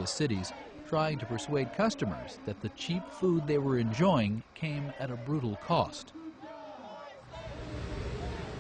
various cities, trying to persuade customers that the cheap food they were enjoying came at a brutal cost.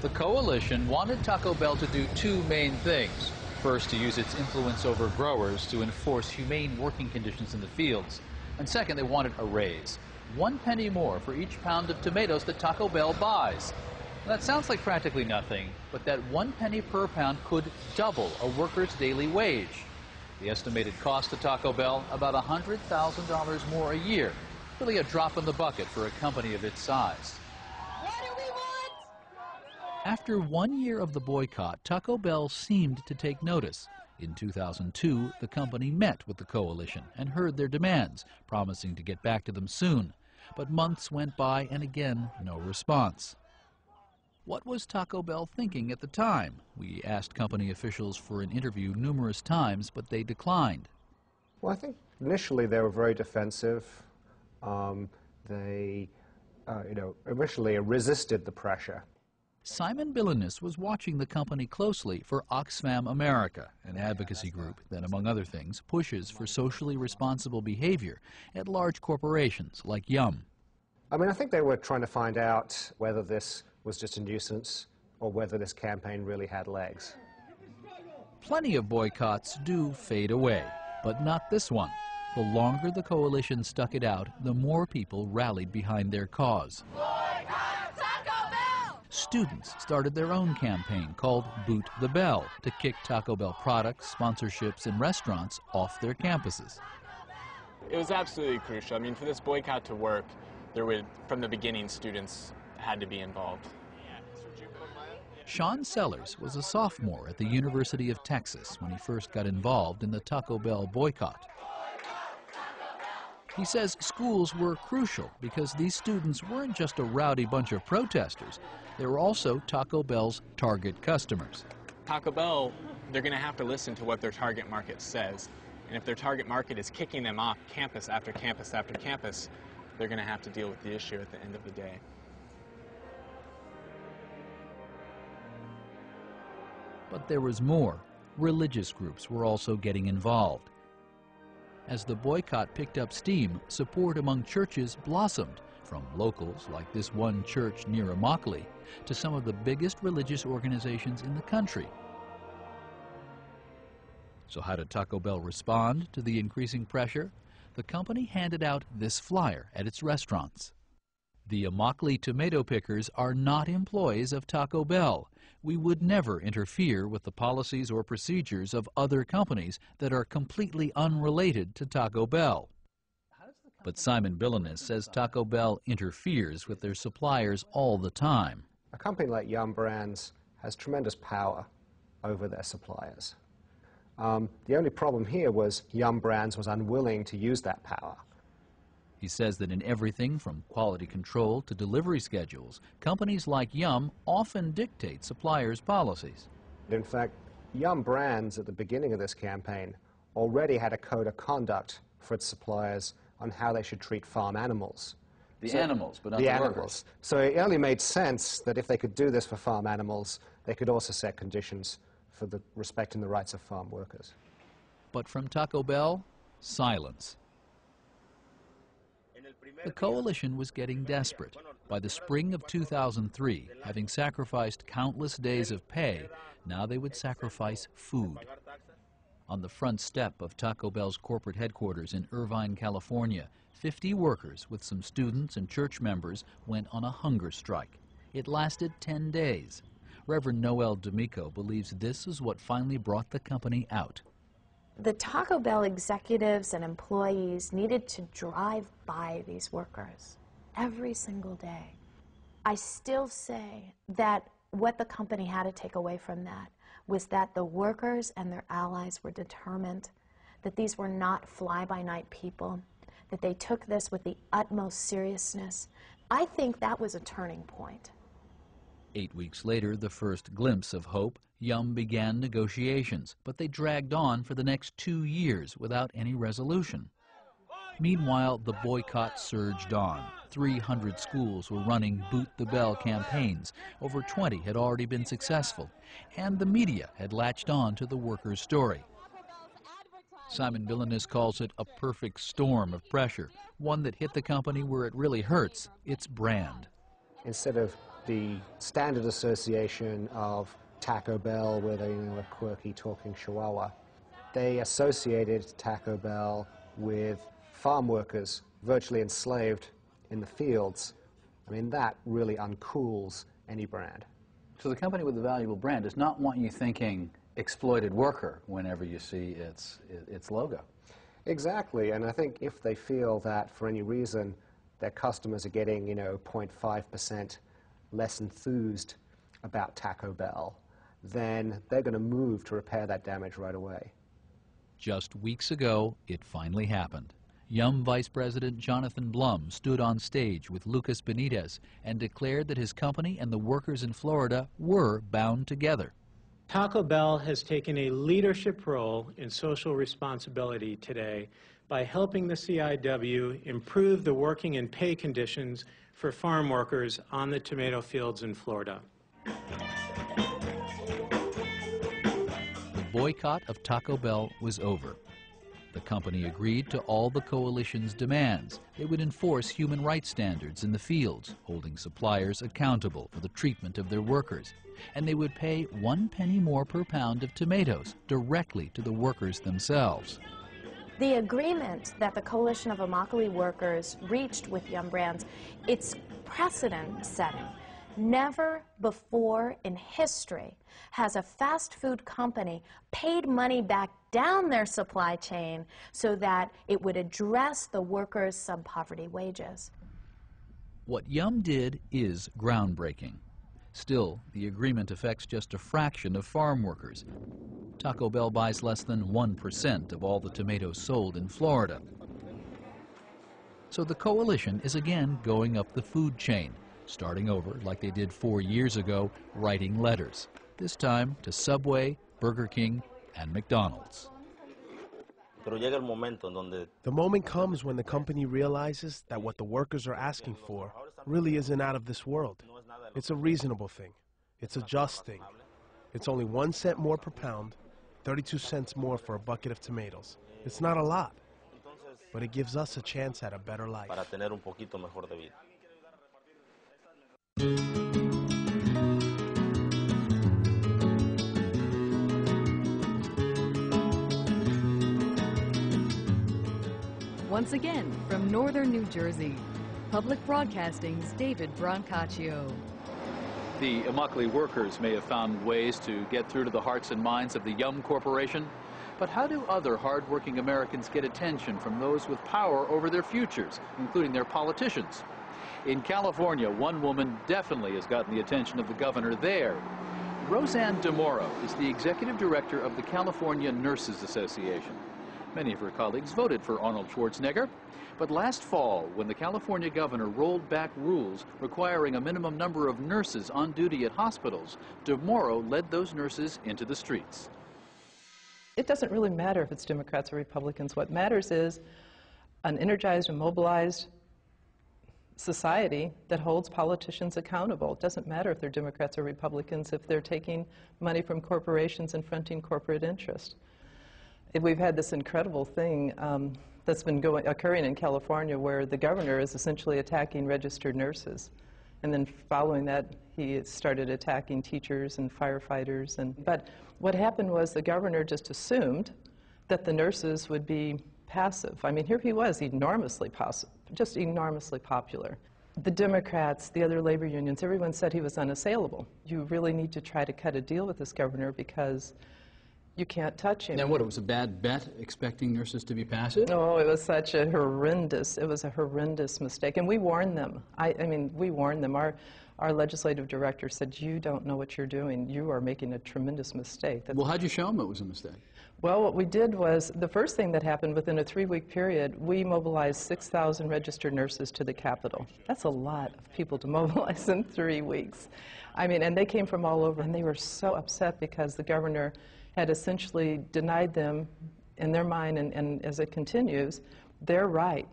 The coalition wanted Taco Bell to do two main things. First, to use its influence over growers to enforce humane working conditions in the fields. And second, they wanted a raise. 1 penny more for each pound of tomatoes that Taco Bell buys. Now, that sounds like practically nothing, but that 1 penny per pound could double a worker's daily wage. The estimated cost to Taco Bell, about $100,000 more a year. Really a drop in the bucket for a company of its size. What do we want? After 1 year of the boycott, Taco Bell seemed to take notice. In 2002, the company met with the coalition and heard their demands, promising to get back to them soon. But months went by and again, no response. What was Taco Bell thinking at the time? We asked company officials for an interview numerous times, but they declined. Well, I think initially they were very defensive. Initially resisted the pressure. Simon Billenness was watching the company closely for Oxfam America, an advocacy group that, among other things, pushes for socially responsible behavior at large corporations like Yum. I think they were trying to find out whether this was just a nuisance or whether this campaign really had legs. Plenty of boycotts do fade away, but not this one. The longer the coalition stuck it out, the more people rallied behind their cause. Boycott Taco Bell! Students started their own campaign called Boot the Bell to kick Taco Bell products, sponsorships, and restaurants off their campuses. It was absolutely crucial. For this boycott to work, from the beginning, students had to be involved. Sean Sellers was a sophomore at the University of Texas when he first got involved in the Taco Bell boycott. He says schools were crucial because these students weren't just a rowdy bunch of protesters. They were also Taco Bell's target customers. Taco Bell, they're going to have to listen to what their target market says. And if their target market is kicking them off campus after campus after campus, they're going to have to deal with the issue at the end of the day. But there was more. Religious groups were also getting involved. As the boycott picked up steam, support among churches blossomed, from locals like this one church near Immokalee to some of the biggest religious organizations in the country. So how did Taco Bell respond to the increasing pressure? The company handed out this flyer at its restaurants. The Immokalee tomato pickers are not employees of Taco Bell. We would never interfere with the policies or procedures of other companies that are completely unrelated to Taco Bell. But Simon Billenness says Taco Bell interferes with their suppliers all the time. A company like Yum Brands has tremendous power over their suppliers. The only problem here was Yum Brands was unwilling to use that power. He says that in everything from quality control to delivery schedules, companies like Yum often dictate suppliers' policies. In fact, Yum Brands at the beginning of this campaign already had a code of conduct for its suppliers on how they should treat farm animals. Animals, but not the animals. Workers. So it only made sense that if they could do this for farm animals, they could also set conditions for respecting the rights of farm workers. But from Taco Bell, silence. The coalition was getting desperate. By the spring of 2003, having sacrificed countless days of pay, now they would sacrifice food. On the front step of Taco Bell's corporate headquarters in Irvine, California, 50 workers with some students and church members went on a hunger strike. It lasted 10 days. Reverend Noel D'Amico believes this is what finally brought the company out. The Taco Bell executives and employees needed to drive by these workers every single day. I still say that what the company had to take away from that was that the workers and their allies were determined that these were not fly-by-night people, that they took this with the utmost seriousness. I think that was a turning point. 8 weeks later, the first glimpse of hope, Yum began negotiations, but they dragged on for the next 2 years without any resolution. Meanwhile, the boycott surged on. 300 schools were running Boot the Bell campaigns. Over 20 had already been successful, and the media had latched on to the workers' story. Simon Villanis calls it a perfect storm of pressure, one that hit the company where it really hurts, its brand. Instead of the standard association of Taco Bell with a quirky talking chihuahua, they associated Taco Bell with farm workers virtually enslaved in the fields. I mean, that really uncools any brand. So the company with the valuable brand does not want you thinking exploited worker whenever you see its logo. Exactly, and I think if they feel that for any reason their customers are getting, 0.5% less enthused about Taco Bell, then they're going to move to repair that damage right away. Just weeks ago, it finally happened. Yum Vice President Jonathan Blum stood on stage with Lucas Benitez and declared that his company and the workers in Florida were bound together. Taco Bell has taken a leadership role in social responsibility today by helping the CIW improve the working and pay conditions for farm workers on the tomato fields in Florida. The boycott of Taco Bell was over. The company agreed to all the coalition's demands. They would enforce human rights standards in the fields, holding suppliers accountable for the treatment of their workers. And they would pay 1 penny more per pound of tomatoes directly to the workers themselves. The agreement that the Coalition of Immokalee Workers reached with Yum Brands, it's precedent-setting. Never before in history has a fast food company paid money back down their supply chain so that it would address the workers' sub-poverty wages. What Yum did is groundbreaking. Still, the agreement affects just a fraction of farm workers. Taco Bell buys less than 1% of all the tomatoes sold in Florida. So the coalition is again going up the food chain, starting over like they did 4 years ago, writing letters, this time to Subway, Burger King, and McDonald's. The moment comes when the company realizes that what the workers are asking for really isn't out of this world. It's a reasonable thing. It's a just thing. It's only 1 cent more per pound, 32 cents more for a bucket of tomatoes. It's not a lot, but it gives us a chance at a better life. Once again, from northern New Jersey, Public Broadcasting's David Brancaccio. The Immokalee workers may have found ways to get through to the hearts and minds of the Yum Corporation, but how do other hard-working Americans get attention from those with power over their futures, including their politicians? In California, one woman definitely has gotten the attention of the governor there. Roseanne DeMoro is the executive director of the California Nurses Association. Many of her colleagues voted for Arnold Schwarzenegger, but last fall, when the California governor rolled back rules requiring a minimum number of nurses on duty at hospitals, DeMoro led those nurses into the streets. It doesn't really matter if it's Democrats or Republicans. What matters is an energized and mobilized society that holds politicians accountable. It doesn't matter if they're Democrats or Republicans, if they're taking money from corporations and fronting corporate interest. We've had this incredible thing that's been occurring in California where the governor is essentially attacking registered nurses. And then following that, he started attacking teachers and firefighters. But what happened was the governor just assumed that the nurses would be passive. I mean, here he was, enormously just enormously popular. The Democrats, the other labor unions, everyone said he was unassailable. You really need to try to cut a deal with this governor because you can't touch him. Now what, it was a bad bet expecting nurses to be passive? Oh, it was such a horrendous, it was a horrendous mistake. And we warned them. I mean, we warned them. Our legislative director said, you don't know what you're doing. You are making a tremendous mistake. Well, how'd you show them it was a mistake? Well, what we did was, the first thing that happened within a 3-week period, we mobilized 6,000 registered nurses to the Capitol. That's a lot of people to mobilize in 3 weeks. I mean, and they came from all over, and they were so upset because the governor had essentially denied them, in their mind, and as it continues, their right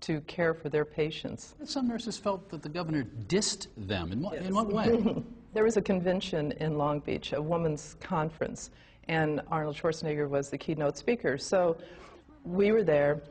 to care for their patients. Some nurses felt that the governor dissed them. In what way? There was a convention in Long Beach, a women's conference, and Arnold Schwarzenegger was the keynote speaker. So we were there,